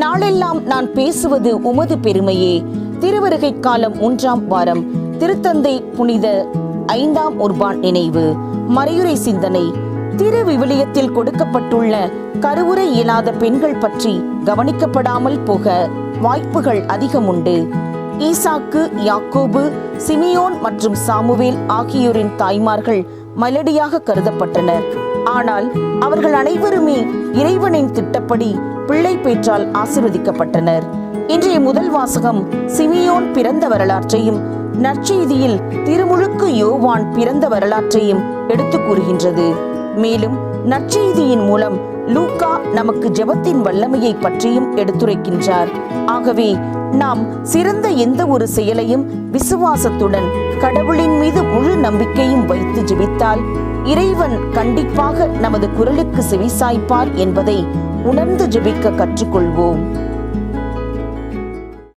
நாளெல்லாம் நான் பேசுவது உமது பெருமையே. திருவருகை காலம் 1ஆம் வாரம். திருத்தந்தை புனித 5ஆம் உர்பான் நினைவு. மறையுரை சிந்தனை. திருவிவிலியத்தில் கொடுக்கப்பட்டுள்ள கருவுரை இயலாத பெண்கள் பற்றி கவனிக்கப்படாமல் போக வாய்ப்புகள் அதிகம் உண்டு. ஈசாக்கு, யாக்கோபு, சிமியோன் மற்றும் சாமுவேல் ஆகியோரின் தாய்மார்கள் மலடியாக கருதப்பட்டனர். ஆனால் அவர்கள் அனைவருமே இறைவனின் திட்டப்படி பிள்ளை பேற்றால் ஆசீர்வதிக்கப்பட்டனர். இன்றைய முதல் வாசகம் சிமியோன் பிறந்த வரலாற்றையும் நற்செய்தியில் திருமுழுக்கு யோவான் பிறந்த வரலாற்றையும் எடுத்து கூறுகின்றது. மேலும் நற்செய்தியின் மூலம் லூக்கா நமக்கு ஜெபத்தின் வல்லமையை பற்றியும் எடுத்துரைக்கின்றார். ஆகவே நாம் சிறந்த எந்த ஒரு செயலையும் விசுவாசத்துடன் கடவுளின் மீது முழு நம்பிக்கையும் வைத்து ஜெபித்தால் இறைவன் கண்டிப்பாக நமது குரலுக்கு செவிசாய்ப்பார் என்பதை உணர்ந்து ஜெபிக்க கற்றுக்கொள்வோம்.